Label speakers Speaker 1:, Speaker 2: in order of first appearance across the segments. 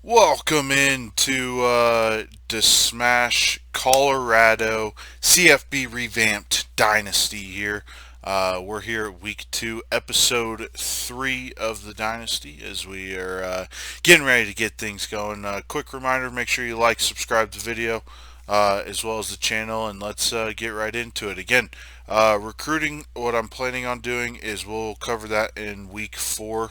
Speaker 1: Welcome into the Smash Colorado CFB Revamped Dynasty here. We're here at week 2, episode 3 of the Dynasty as we are getting ready to get things going. Quick reminder, make sure you like, subscribe to the video as well as the channel, and let's get right into it. Again, recruiting, what I'm planning on doing is we'll cover that in week 4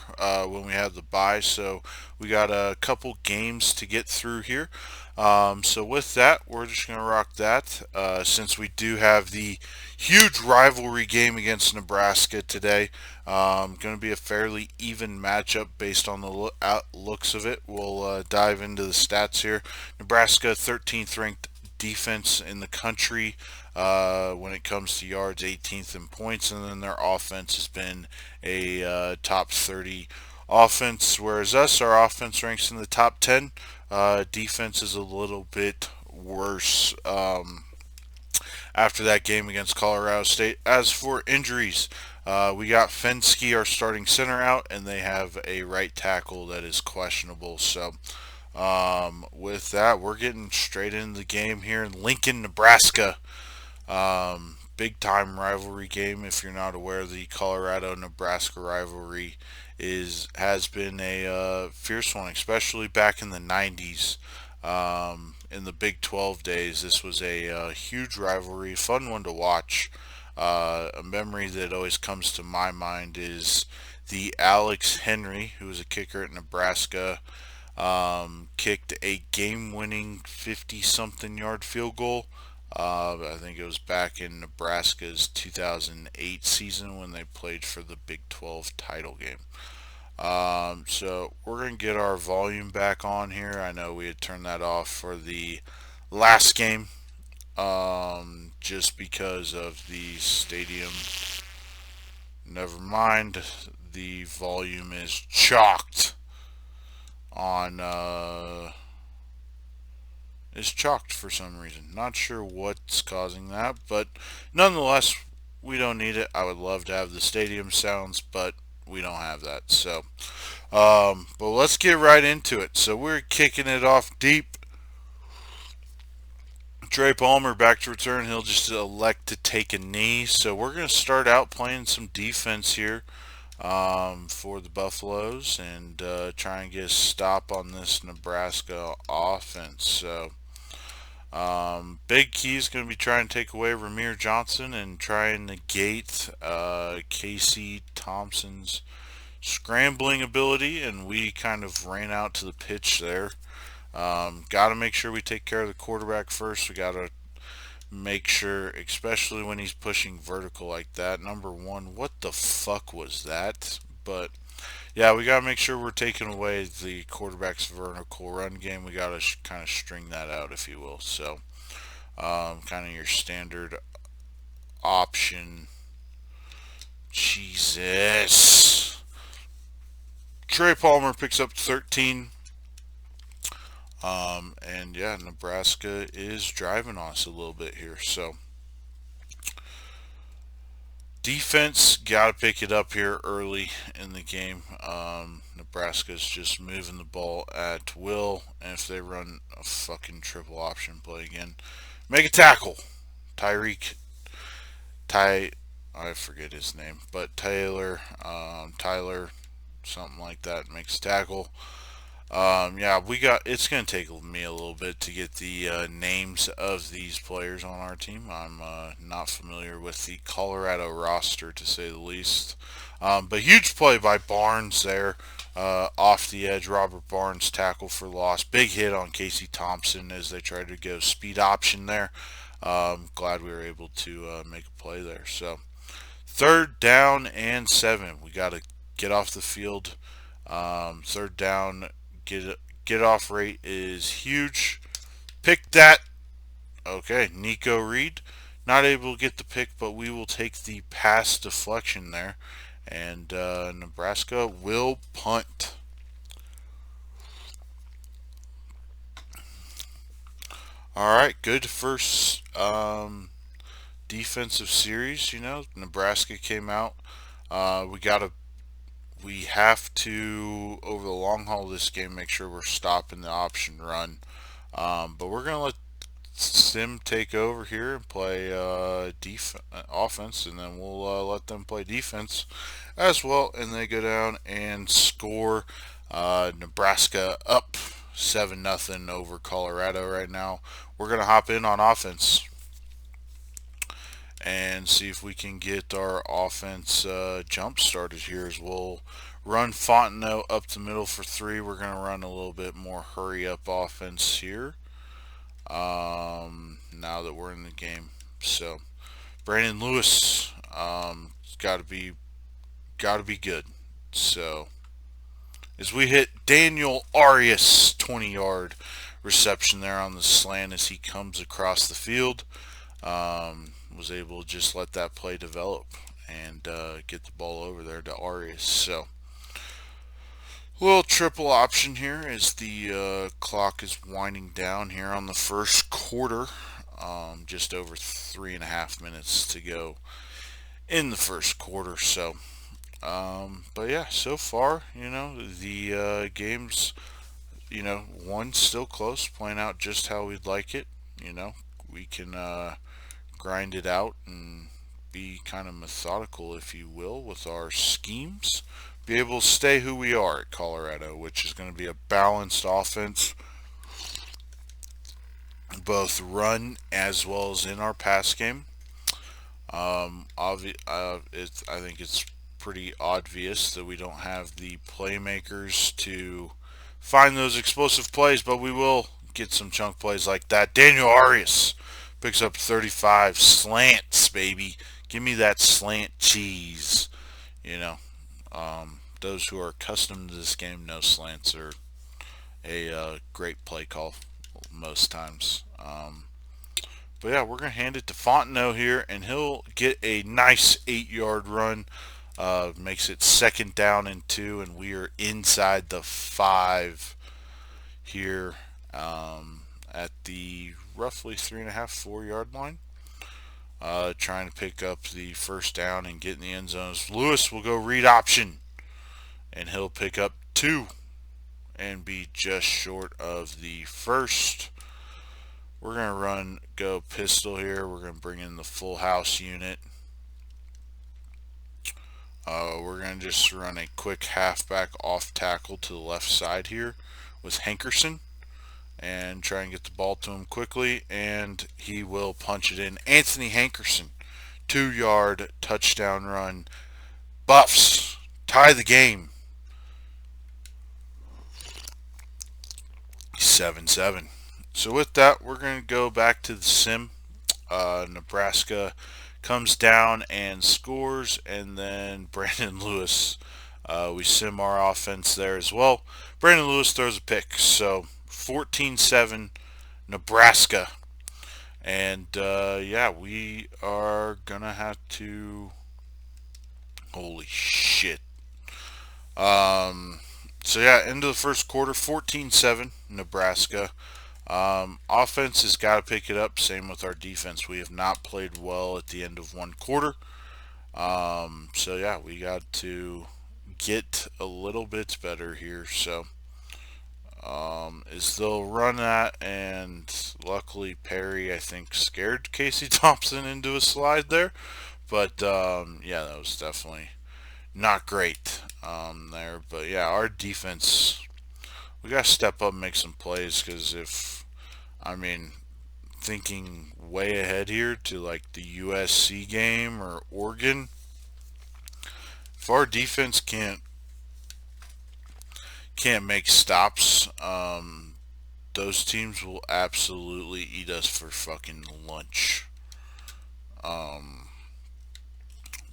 Speaker 1: when we have the bye. So we got a couple games to get through here. So with that, we're just going to rock that since we do have the huge rivalry game against Nebraska today. Going to be a fairly even matchup based on the looks of it. We'll dive into the stats here. Nebraska 13th ranked defense in the country when it comes to yards, 18th in points, and then their offense has been a top 30 offense, whereas our offense ranks in the top 10. Defense is a little bit worse after that game against Colorado State. As for injuries, we got Fensky, our starting center, out, and they have a right tackle that is questionable. So, with that, we're getting straight into the game here in Lincoln, Nebraska. Big time rivalry game. If you're not aware, the Colorado Nebraska rivalry has been a fierce one, especially back in the 90s. In the Big 12 days, this was a huge rivalry, fun one to watch. A memory that always comes to my mind is the Alex Henry, who was a kicker at Nebraska, kicked a game-winning 50-something yard field goal. I think it was back in Nebraska's 2008 season when they played for the Big 12 title game. So we're going to get our volume back on here. I know we had turned that off for the last game just because of the stadium. Never mind, the volume is chocked on is chalked for some reason. Not sure what's causing that, but nonetheless, we don't need it. I would love to have the stadium sounds, but we don't have that. So, but let's get right into it. So we're kicking it off deep. Trey Palmer back to return. He'll just elect to take a knee. So we're going to start out playing some defense here for the Buffaloes and try and get a stop on this Nebraska offense. So big key is going to be trying to take away Ramir Johnson and try and negate Casey Thompson's scrambling ability, and we kind of ran out to the pitch there. Got to make sure we take care of the quarterback first. We got to make sure, especially when he's pushing vertical like that. Number one, what the fuck was that? But yeah, we got to make sure we're taking away the quarterback's vertical run game. We got to kind of string that out, if you will. So, kind of your standard option. Jesus. Trey Palmer picks up 13. And yeah, Nebraska is driving us a little bit here. So, defense, got to pick it up here early in the game. Nebraska's just moving the ball at will, and if they run a fucking triple option play again, make a tackle. Tyreek, Ty, I forget his name, but Tyler, something like that, makes a tackle. Yeah, it's going to take me a little bit to get the names of these players on our team. I'm not familiar with the Colorado roster, to say the least. But huge play by Barnes there. Off the edge, Robert Barnes tackle for loss. Big hit on Casey Thompson as they tried to go speed option there. Glad we were able to make a play there. So, 3rd down and 7. We got to get off the field. 3rd down, get off rate is huge. Pick that. Okay, Nico Reed not able to get the pick, but we will take the pass deflection there, and Nebraska will punt. All right, good first defensive series. Nebraska came out. We got a we have to, over the long haul of this game, make sure we're stopping the option run. But we're going to let Sim take over here and play offense, and then we'll let them play defense as well. And they go down and score. Nebraska up 7-0 over Colorado right now. We're going to hop in on offense and see if we can get our offense jump started here. As we'll run Fontenot up the middle for three. We're going to run a little bit more hurry up offense here. Now that we're in the game, so Brandon Lewis, got to be good. So as we hit Daniel Arias 20-yard reception there on the slant as he comes across the field, was able to just let that play develop and get the ball over there to Arias. So little triple option here as the clock is winding down here on the first quarter. Just over 3.5 minutes to go in the first quarter. So, but yeah, so far, the game's, one's still close, playing out just how we'd like it. We can grind it out and be kind of methodical, if you will, with our schemes. Be able to stay who we are at Colorado, which is going to be a balanced offense, both run as well as in our pass game. I think it's pretty obvious that we don't have the playmakers to find those explosive plays, but we will get some chunk plays like that. Daniel Arias picks up 35 slants, baby. Give me that slant cheese. You know, those who are accustomed to this game know slants are a great play call most times. But yeah, we're going to hand it to Fontenot here, and he'll get a nice 8-yard run. Makes it 2nd down and 2, and we are inside the 5 here at the roughly 3.5, 4-yard line. Trying to pick up the first down and get in the end zones. Lewis will go read option, and he'll pick up 2 and be just short of the first. We're going to go pistol here. We're going to bring in the full house unit. We're going to just run a quick halfback off tackle to the left side here with Hankerson and try and get the ball to him quickly, and he will punch it in. Anthony Hankerson, 2-yard touchdown run. Buffs tie the game. 7-7. So with that, we're going to go back to the sim. Nebraska comes down and scores, and then Brandon Lewis, we sim our offense there as well. Brandon Lewis throws a pick, so 14-7 Nebraska. And yeah, we are going to have to... Holy shit. So yeah, into the first quarter, 14-7 Nebraska. Offense has got to pick it up. Same with our defense. We have not played well at the end of one quarter. So yeah, we got to get a little bit better here. So is they'll run that, and luckily Perry, I think, scared Casey Thompson into a slide there. But yeah, that was definitely not great there. But yeah, our defense, we got to step up and make some plays, because thinking way ahead here to like the USC game or Oregon, if our defense can't make stops, those teams will absolutely eat us for fucking lunch.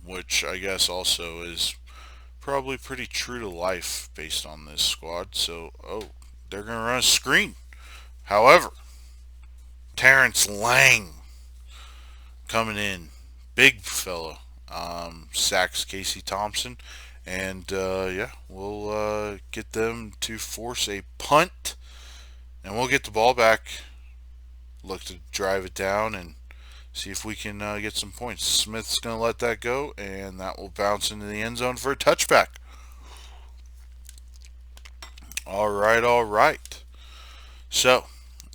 Speaker 1: Which I guess also is probably pretty true to life based on this squad. So, they're going to run a screen. However, Terrence Lang coming in. Big fellow. Sacks Casey Thompson. And, yeah, we'll get them to force a punt. And we'll get the ball back. Look to drive it down and see if we can get some points. Smith's going to let that go, and that will bounce into the end zone for a touchback. All right, all right. So,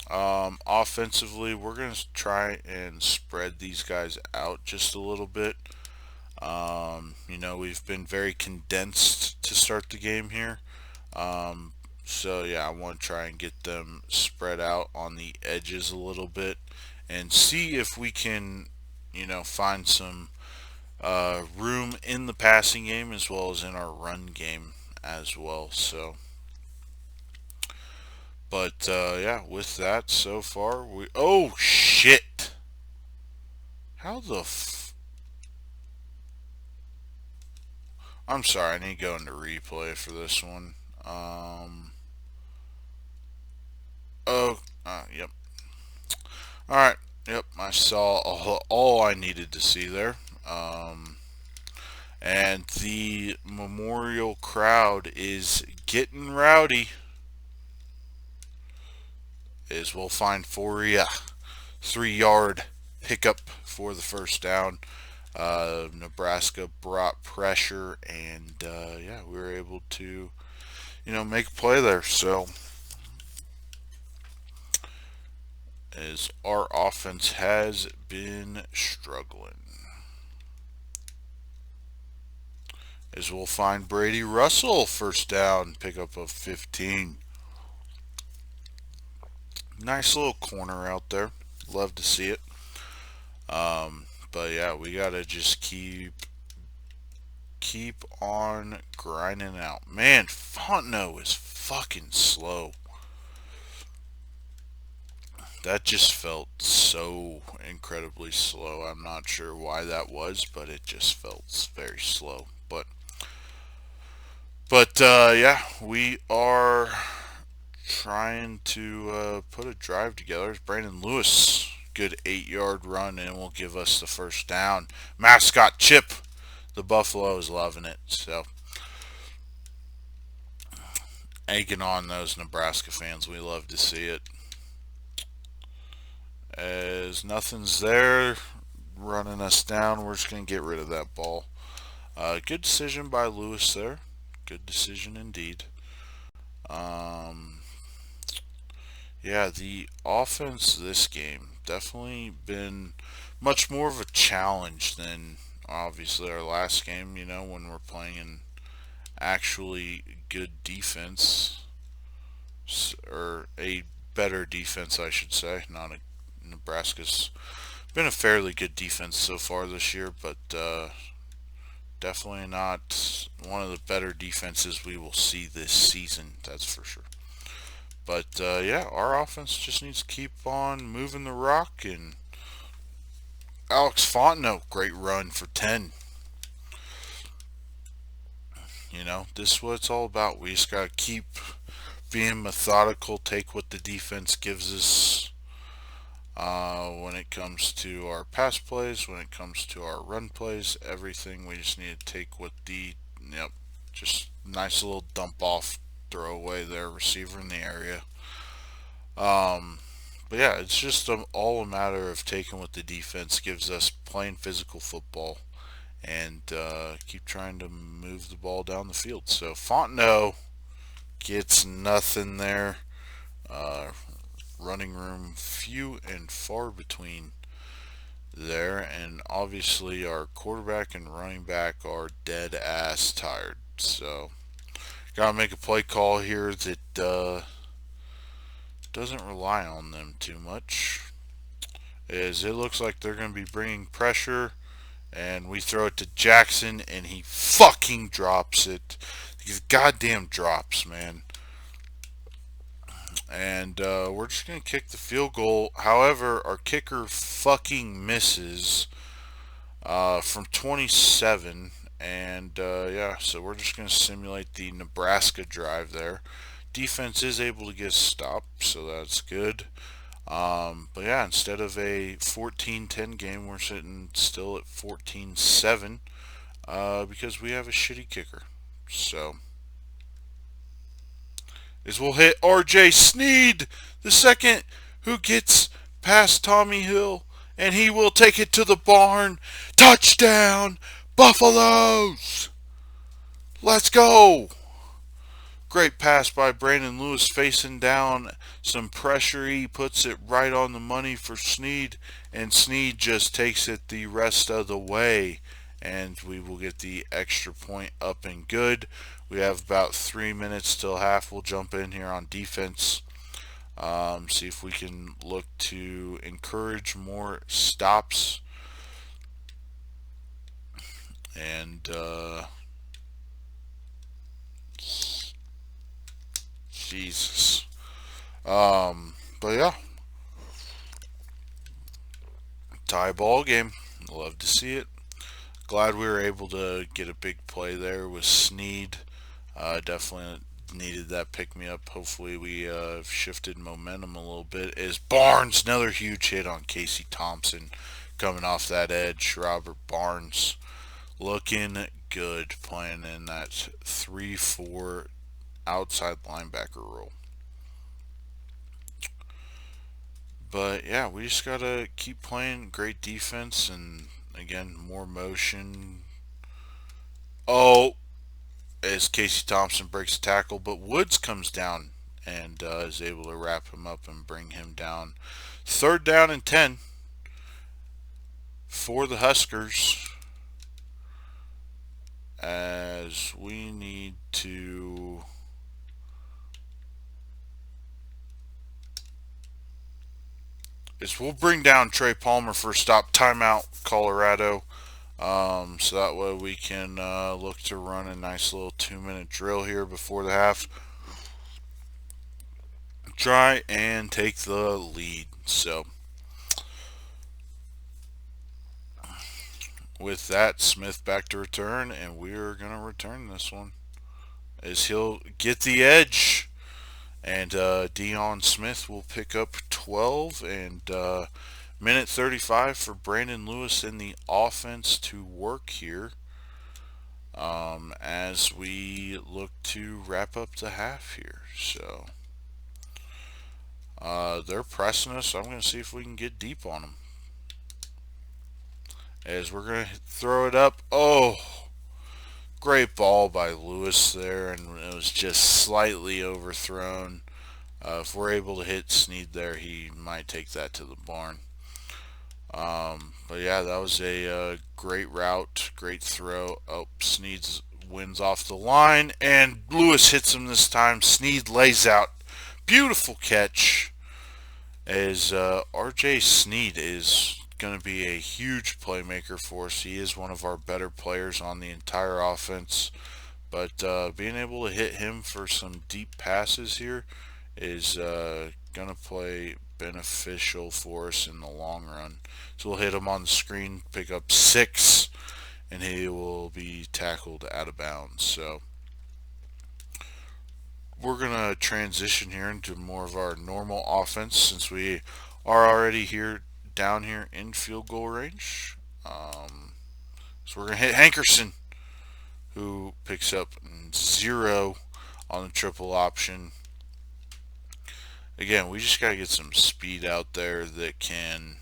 Speaker 1: offensively, we're going to try and spread these guys out just a little bit. We've been very condensed to start the game here. Um, so, yeah, I want to try and get them spread out on the edges a little bit and see if we can, find some room in the passing game as well as in our run game as well. So, but yeah, with that so far, oh shit! How the I'm sorry, I need to go into replay for this one. Um, yep. All right, yep. I saw all I needed to see there. Um, and the memorial crowd is getting rowdy. As we'll find Foria 3-yard pickup for the first down. Nebraska brought pressure, and yeah, we were able to, make a play there. So, as our offense has been struggling, as we'll find Brady Russell first down, pickup of 15. Nice little corner out there. Love to see it. But yeah, we gotta just keep on grinding out. Man, Fontenot is fucking slow. That just felt so incredibly slow. I'm not sure why that was, but it just felt very slow. But yeah, we are trying to put a drive together. Brandon Lewis, good 8-yard run, and will give us the first down. Mascot Chip, the Buffalo is loving it. So egging on those Nebraska fans. We love to see it. As nothing's there running us down, we're just going to get rid of that ball. Good decision by Lewis there. Good decision indeed. Um, yeah, the offense this game definitely been much more of a challenge than obviously our last game, when we're playing an actually good defense, or a better defense, I should say. Not a Nebraska's been a fairly good defense so far this year, but definitely not one of the better defenses we will see this season. That's for sure. But yeah, our offense just needs to keep on moving the rock. And Alex Fontenot, great run for 10. This is what it's all about. We just got to keep being methodical, take what the defense gives us when it comes to our pass plays, when it comes to our run plays, everything. We just need to take what just nice little dump off, throw away their receiver in the area. But yeah, it's just all a matter of taking what the defense gives us, playing physical football, and keep trying to move the ball down the field. So Fontenot gets nothing there. Uh, Running room few and far between there, and obviously our quarterback and running back are dead ass tired. So gotta make a play call here that doesn't rely on them too much. As it looks like they're gonna be bringing pressure, and we throw it to Jackson, and he fucking drops it. These goddamn drops, man. And we're just going to kick the field goal. However, our kicker fucking misses from 27. And yeah, so we're just going to simulate the Nebraska drive there. Defense is able to get stopped, so that's good. But yeah, instead of a 14-10 game, we're sitting still at 14-7 because we have a shitty kicker. So is we'll hit RJ Sneed the second, who gets past Tommy Hill, and he will take it to the barn. Touchdown, Buffaloes! Let's go! Great pass by Brandon Lewis facing down some pressure. He puts it right on the money for Sneed, and Sneed just takes it the rest of the way. And we will get the extra point up and good. We have about 3 minutes till half. We'll jump in here on defense. See if we can look to encourage more stops. And Jesus. But yeah, tie ball game. Love to see it. Glad we were able to get a big play there with Sneed. Definitely needed that pick me up. Hopefully we shifted momentum a little bit. Is Barnes, another huge hit on Casey Thompson coming off that edge. Robert Barnes looking good playing in that 3-4 outside linebacker role. But yeah, we just gotta keep playing great defense and again more motion. Oh, as Casey Thompson breaks a tackle, but Woods comes down and is able to wrap him up and bring him down. 3rd down and 10 for the Huskers as we need to we'll bring down Trey Palmer for a stop. Timeout, Colorado. So that way we can look to run a nice little 2-minute drill here before the half. Try and take the lead. So with that, Smith back to return, and we're going to return this one as he'll get the edge. And Dion Smith will pick up 12 and minute 35 for Brandon Lewis in the offense to work here as we look to wrap up the half here. So they're pressing us. I'm going to see if we can get deep on them. As we're going to throw it up. Oh, great ball by Lewis there, and it was just slightly overthrown. If we're able to hit Sneed there, he might take that to the barn. But yeah, that was a great route, great throw. Oh, Sneed wins off the line, and Lewis hits him this time. Sneed lays out. Beautiful catch. As RJ Sneed is going to be a huge playmaker for us. He is one of our better players on the entire offense. But being able to hit him for some deep passes here is going to play beneficial for us in the long run. So we'll hit him on the screen, pick up 6, and he will be tackled out of bounds. So we're going to transition here into more of our normal offense since we are already here down here in field goal range. So we're going to hit Hankerson, who picks up 0 on the triple option. Again, we just got to get some speed out there that can,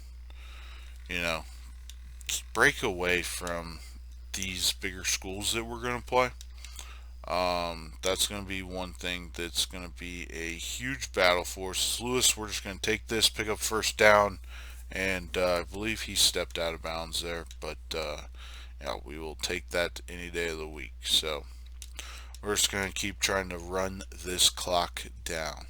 Speaker 1: break away from these bigger schools that we're going to play. That's going to be one thing that's going to be a huge battle for us. Lewis, we're just going to take this, pick up 1st down, and I believe he stepped out of bounds there, but yeah, we will take that any day of the week. So we're just going to keep trying to run this clock down.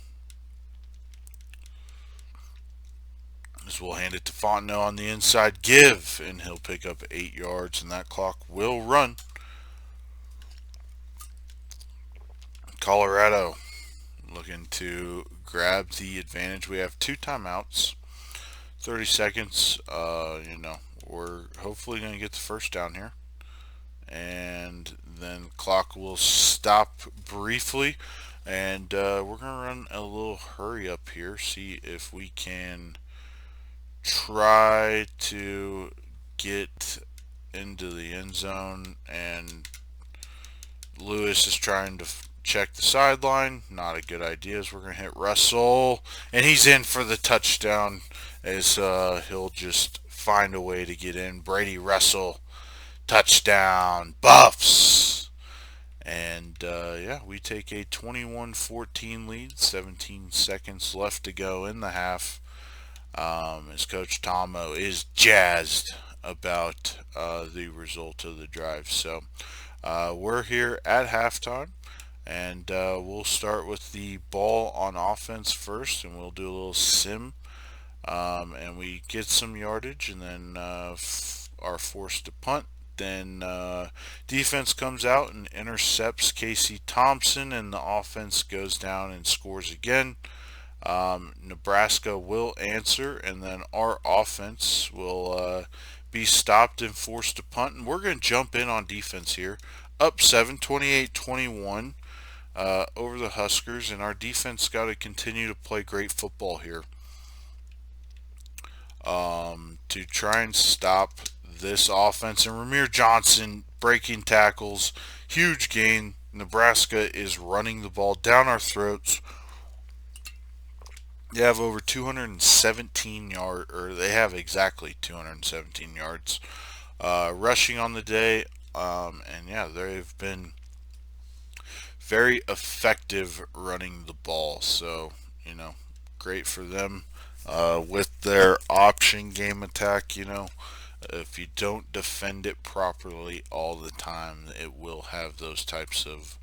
Speaker 1: As we'll hand it to Fontenot on the inside, give, and he'll pick up 8 yards, and that clock will run. Colorado looking to grab the advantage. We have 2 timeouts, 30 seconds. We're hopefully going to get the 1st down here. And then clock will stop briefly. And we're going to run a little hurry up here, see if we can try to get into the end zone. And Lewis is trying to check the sideline. Not a good idea, as we're going to hit Russell. And he's in for the touchdown, as he'll just find a way to get in. Brady Russell, touchdown, Buffs. And yeah, we take a 21-14 lead, 17 seconds left to go in the half. As Coach Tomo is jazzed about the result of the drive. So we're here at halftime, and we'll start with the ball on offense first, and we'll do a little sim, and we get some yardage, and then are forced to punt. Then defense comes out and intercepts Casey Thompson, and the offense goes down and scores again. Nebraska will answer, and then our offense will be stopped and forced to punt. And we're going to jump in on defense here. Up 7, 28-21 over the Huskers, and our defense got to continue to play great football here to try and stop this offense. And Ramir Johnson breaking tackles, huge gain. Nebraska is running the ball down our throats. They have over 217 yards, or they have exactly 217 yards rushing on the day. And yeah, they've been very effective running the ball. So, great for them. With their option game attack, if you don't defend it properly all the time, it will have those types of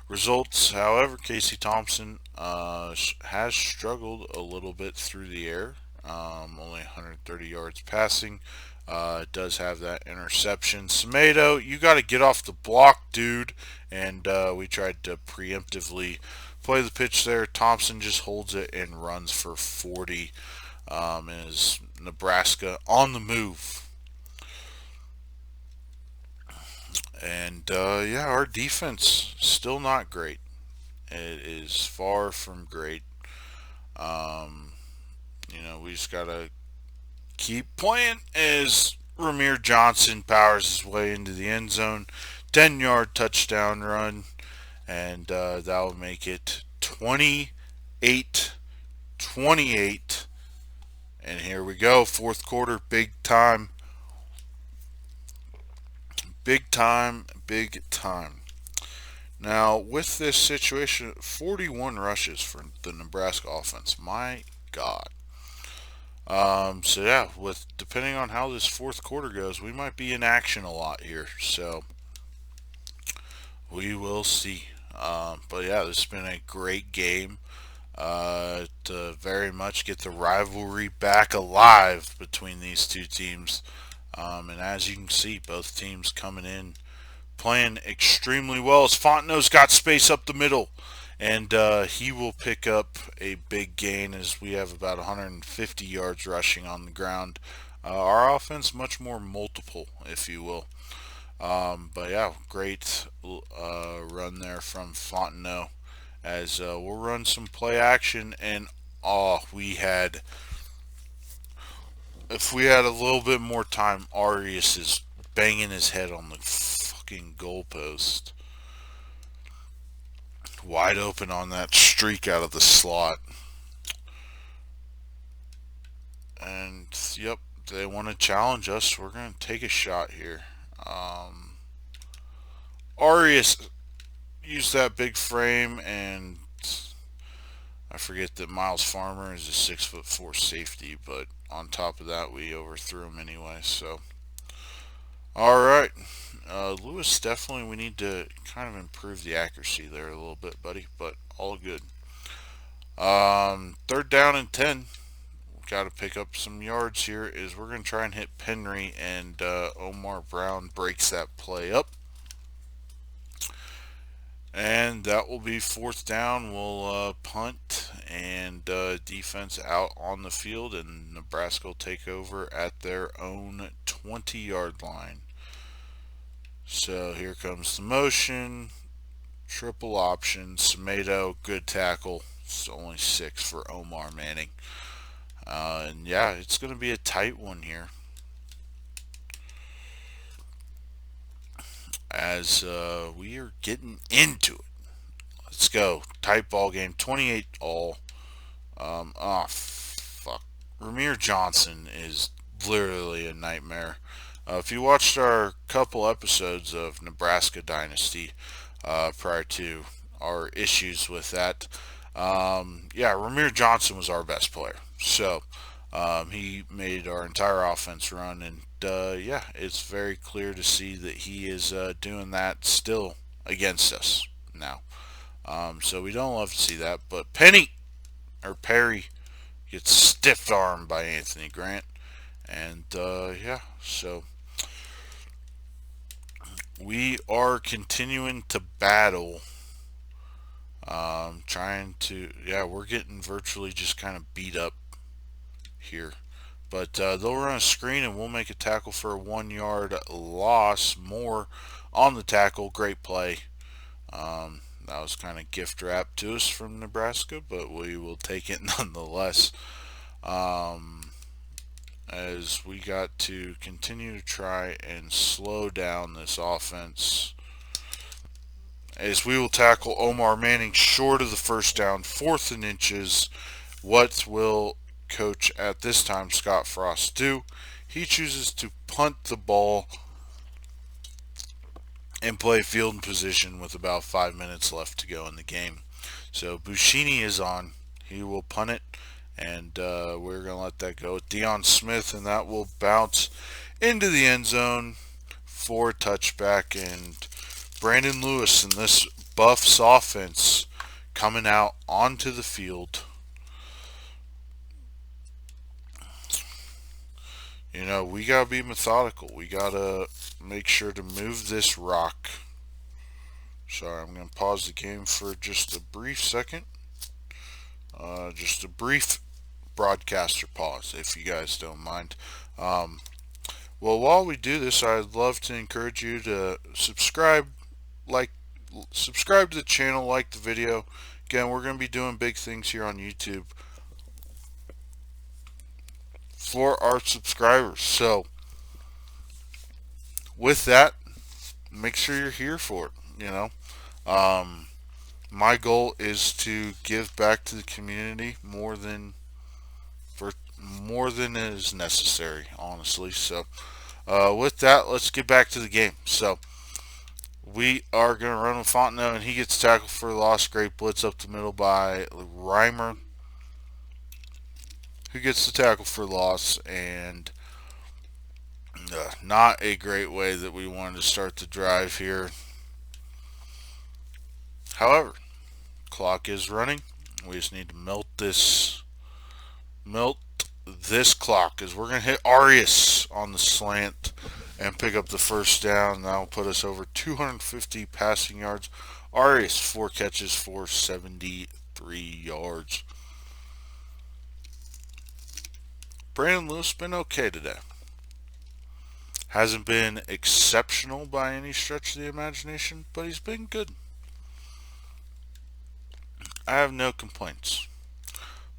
Speaker 1: results. However, Casey Thompson has struggled a little bit through the air, only 130 yards passing. Does have that interception. Semedo, you got to get off the block, dude. And we tried to preemptively play the pitch there. Thompson just holds it and runs for 40. Is Nebraska on the move. And yeah, our defense still not great. It is far from great. Um, we just gotta keep playing as Ramir Johnson powers his way into the end zone. 10-yard touchdown run, and that'll make it 28-28. And here we go, fourth quarter, big time. Big time, big time. Now, with this situation, 41 rushes for the Nebraska offense. My God. So yeah, with depending on how this fourth quarter goes, we might be in action a lot here. So we will see. But yeah, this has been a great game to very much get the rivalry back alive between these two teams. And as you can see, both teams coming in playing extremely well. As Fontenot's got space up the middle, and he will pick up a big gain as we have about 150 yards rushing on the ground. Our offense much more multiple, if you will. But yeah, great run there from Fontenot as we'll run some play action. And if we had a little bit more time, Arias is banging his head on the fucking goalpost. Wide open on that streak out of the slot. And yep, they want to challenge us. We're going to take a shot here. Arias used that big frame, and I forget that Miles Farmer is a 6'4" safety, but on top of that, we overthrew him anyway. So, all right, Lewis, definitely we need to kind of improve the accuracy there a little bit, buddy. But all good. Third down and 10. Got to pick up some yards here. Is we're gonna try and hit Penry, and Omar Brown breaks that play up. And that will be fourth down. We'll punt and defense out on the field, and Nebraska will take over at their own 20-yard line. So here comes the motion. Triple option. Semedo, good tackle. It's only 6 for Omar Manning. And yeah, it's going to be a tight one here. As we are getting into it. Let's go. Tight ball game. 28 all. Fuck. Ramir Johnson is literally a nightmare. If you watched our couple episodes of Nebraska Dynasty, prior to our issues with that. Yeah, Ramir Johnson was our best player. So he made our entire offense run, and yeah, it's very clear to see that he is doing that still against us now. So we don't love to see that. But Perry gets stiff armed by Anthony Grant, and yeah, so we are continuing to battle. Trying to, yeah, we're getting virtually just kind of beat up here. But they'll run a screen and we'll make a tackle for a 1 yard loss. More on the tackle. Great play. That was kind of gift wrapped to us from Nebraska, but we will take it nonetheless. As we got to continue to try and slow down this offense. As we will tackle Omar Manning short of the first down, 4th and inches. What will coach at this time, Scott Frost, do? He chooses to punt the ball and play field position with about 5 minutes left to go in the game. So Bushini is on. He will punt it, and we're going to let that go with Deion Smith, and that will bounce into the end zone for a touchback. And Brandon Lewis and this Buffs offense coming out onto the field. You know, we got to be methodical. We got to make sure to move this rock. Sorry, I'm going to pause the game for just a brief second. Just a brief broadcaster pause, if you guys don't mind. Well, while we do this, I'd love to encourage you to subscribe to the channel, like the video. Again, we're going to be doing big things here on YouTube for our subscribers. So, with that, make sure you're here for it. You know, my goal is to give back to the community more than is necessary, honestly. So, with that, let's get back to the game. So, we are going to run with Fontenot, and he gets tackled for a loss. Great blitz up the middle by Reimer, who gets the tackle for loss, and not a great way that we wanted to start the drive here. However, clock is running. We just need to melt this clock, as we're going to hit Arias on the slant and pick up the first down. That will put us over 250 passing yards. Arias, 4 catches for 73 yards. Brandon Lewis been okay today. Hasn't been exceptional by any stretch of the imagination, but he's been good. I have no complaints.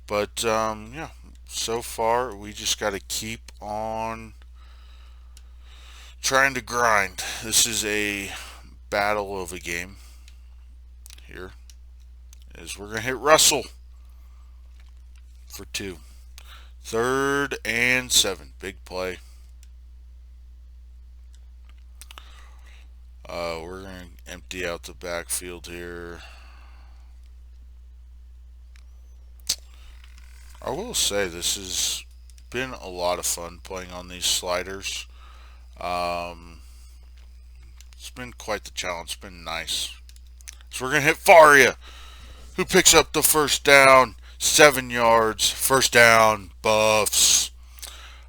Speaker 1: But, yeah, so far we just got to keep on trying to grind. This is a battle of a game here. As we're going to hit Russell for 2. 3rd and 7. Big play. We're going to empty out the backfield here. I will say this has been a lot of fun playing on these sliders. It's been quite the challenge. It's been nice. So we're going to hit Faria, who picks up the first down. 7 yards. First down. Buffs.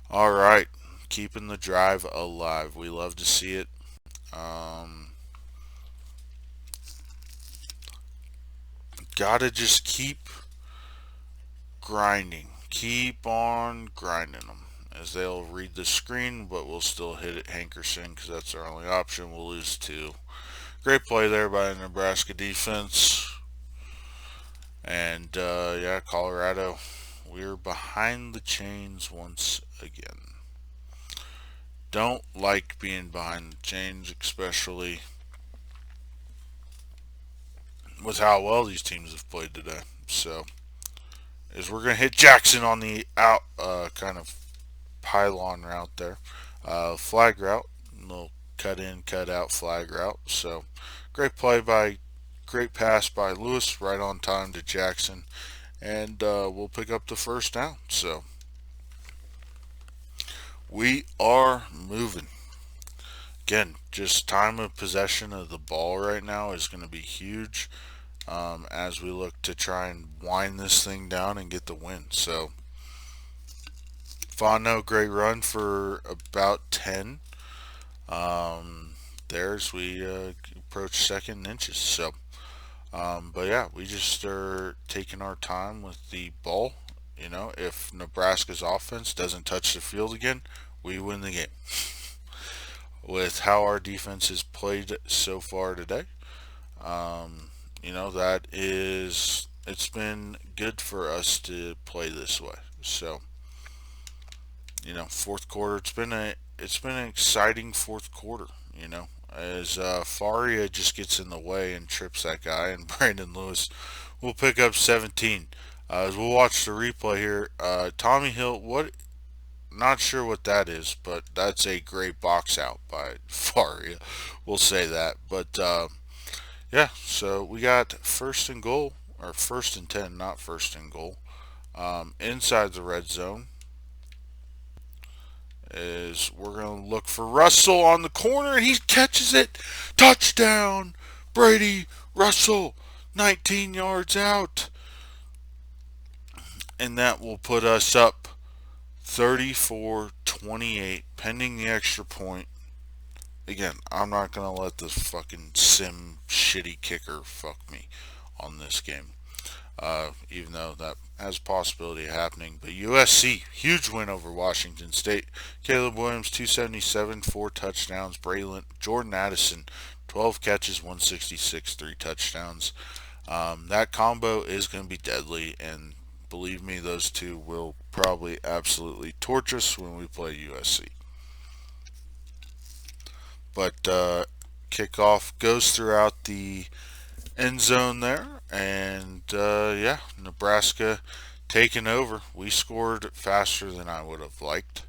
Speaker 1: All right. Keeping the drive alive. We love to see it. Gotta just keep grinding. Keep on grinding them, as they'll read the screen, but we'll still hit it Hankerson because that's our only option. We'll lose 2. Great play there by the Nebraska defense. And yeah, Colorado, we're behind the chains once again. Don't like being behind the chains, especially with how well these teams have played today. So, as we're going to hit Jackson on the kind of pylon route there. Flag route, little cut in, cut out flag route. So great pass by Lewis, right on time to Jackson, and we'll pick up the first down. So we are moving. Again, just time of possession of the ball right now is going to be huge as we look to try and wind this thing down and get the win. So, Fondo, great run for about 10. There's we approach second inches. So, but yeah, we just are taking our time with the ball. You know, if Nebraska's offense doesn't touch the field again, we win the game. With how our defense has played so far today, you know, it's been good for us to play this way. So, you know, fourth quarter, it's been an exciting fourth quarter. You know, as Faria just gets in the way and trips that guy, and Brandon Lewis will pick up 17. As we'll watch the replay here, Tommy Hill, what? Not sure what that is, but that's a great box out by Faria. We'll say that, but yeah. So we got first and goal, or first and 10, not first and goal, inside the red zone. Is we're going to look for Russell on the corner, and he catches it. Touchdown, Brady Russell, 19 yards out. And that will put us up 34-28, pending the extra point. Again, I'm not going to let this fucking sim shitty kicker fuck me on this game. Even though that has a possibility of happening. But USC, huge win over Washington State. Caleb Williams, 277, 4 touchdowns. Jordan Addison, 12 catches, 166, 3 touchdowns. That combo is going to be deadly, and believe me, those two will probably absolutely torch us when we play USC. But kickoff goes throughout the end zone there, and yeah, Nebraska taking over. We scored faster than I would have liked.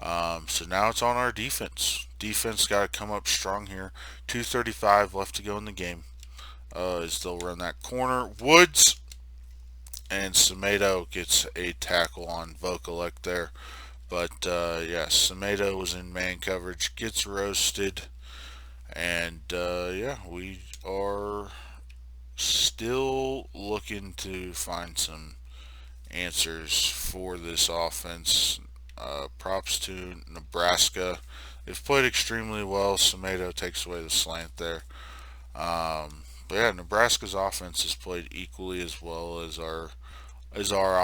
Speaker 1: So now it's on our defense. Defense got to come up strong here. 2:35 left to go in the game. As they'll run that corner. Woods and Semedo gets a tackle on Vokalek there. But yeah, Semedo was in man coverage, gets roasted. And yeah, we are still looking to find some answers for this offense. Props to Nebraska. They've played extremely well. Semedo takes away the slant there. But yeah, Nebraska's offense has played equally as well as our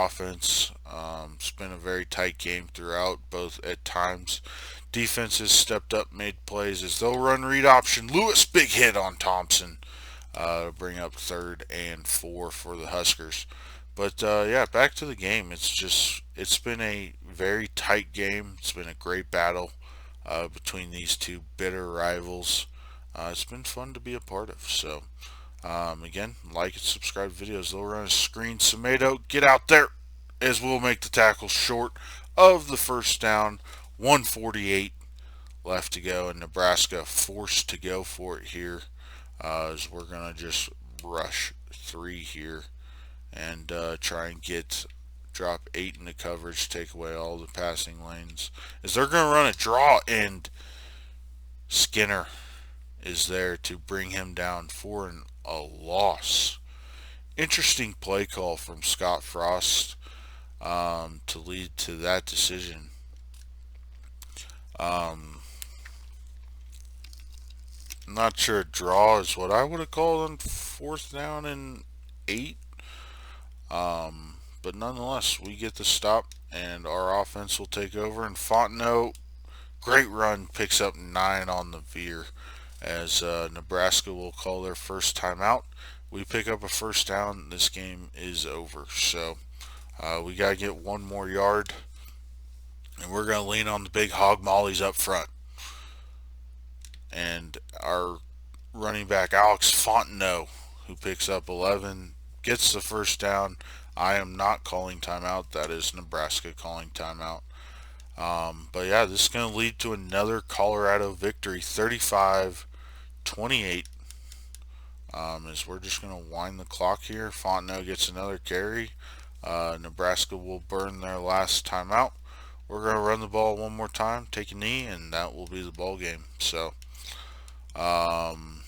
Speaker 1: offense. It's been a very tight game throughout, both at times. Defense has stepped up, made plays as they'll run read option. Lewis, big hit on Thompson. Bring up 3rd and 4 for the Huskers. But yeah, back to the game. It's been a very tight game. It's been a great battle between these two bitter rivals. It's been fun to be a part of. So again, like and subscribe to videos. They'll run a screen. Semedo, get out there, as we'll make the tackle short of the first down. 1:48 left to go, and Nebraska forced to go for it here. As we're gonna just rush 3 here and try and drop 8 into coverage, take away all the passing lanes. As they're gonna run a draw, and Skinner is there to bring him down for a loss. Interesting play call from Scott Frost to lead to that decision. Not sure a draw is what I would have called on 4th down and 8. But nonetheless, we get the stop, and our offense will take over. And Fontenot, great run, picks up 9 on the veer, as Nebraska will call their first timeout. We pick up a first down. This game is over. So we got to get 1 more yard, and we're going to lean on the big hog mollies up front. And our running back, Alex Fontenot, who picks up 11, gets the first down. I am not calling timeout. That is Nebraska calling timeout. But yeah, this is going to lead to another Colorado victory, 35-28. As we're just going to wind the clock here. Fontenot gets another carry. Nebraska will burn their last timeout. We're going to run the ball one more time, take a knee, and that will be the ball game. So, um,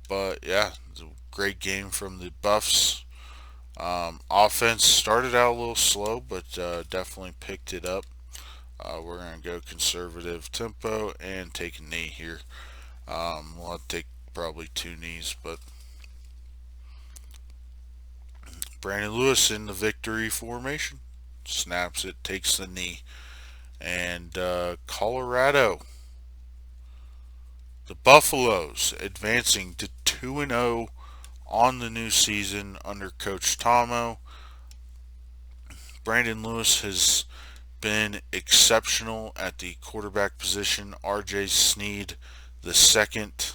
Speaker 1: but yeah, it's a great game from the Buffs. Offense started out a little slow, but definitely picked it up. We're going to go conservative tempo and take a knee here. We'll have to take probably two knees, but Brandon Lewis in the victory formation. Snaps it, takes the knee. And Colorado, the Buffaloes, advancing to 2-0 on the new season under Coach Tomo. Brandon Lewis has been exceptional at the quarterback position. RJ Sneed, the second,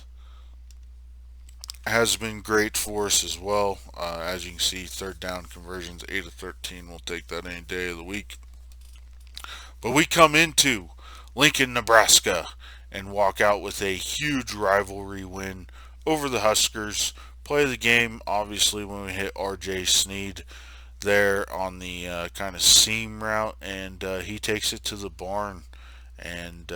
Speaker 1: has been great for us as well. As you can see, third down conversions, 8 of 13. We'll take that any day of the week. But we come into Lincoln, Nebraska, and walk out with a huge rivalry win over the Huskers. Play of the game, obviously, when we hit RJ Sneed there on the kind of seam route, and he takes it to the barn, and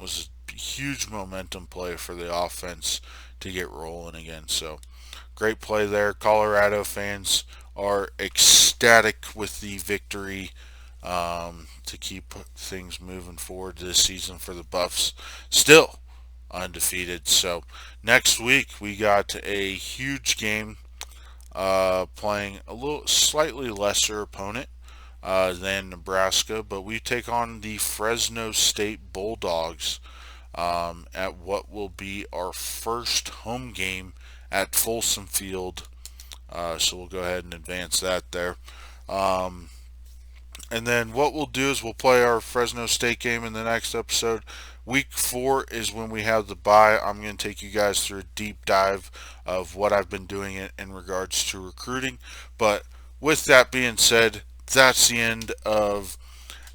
Speaker 1: was a huge momentum play for the offense to get rolling again. So great play there. Colorado fans are ecstatic with the victory, to keep things moving forward this season for the Buffs. Still undefeated. So next week we got a huge game, playing a little slightly lesser opponent than Nebraska, but we take on the Fresno State Bulldogs, at what will be our first home game at Folsom Field. So we'll go ahead and advance that there. Um, and then what we'll do is we'll play our Fresno State game in the next episode. Week 4 is when we have the bye. I'm going to take you guys through a deep dive of what I've been doing in regards to recruiting. But with that being said, that's the end of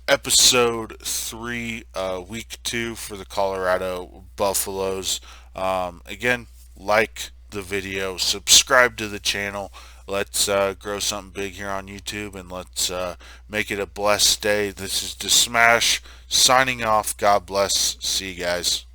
Speaker 1: episode 3, week 2 for the Colorado Buffaloes. Again, like the video, subscribe to the channel. Let's grow something big here on YouTube, and let's make it a blessed day. This is The Smash signing off. God bless. See you guys.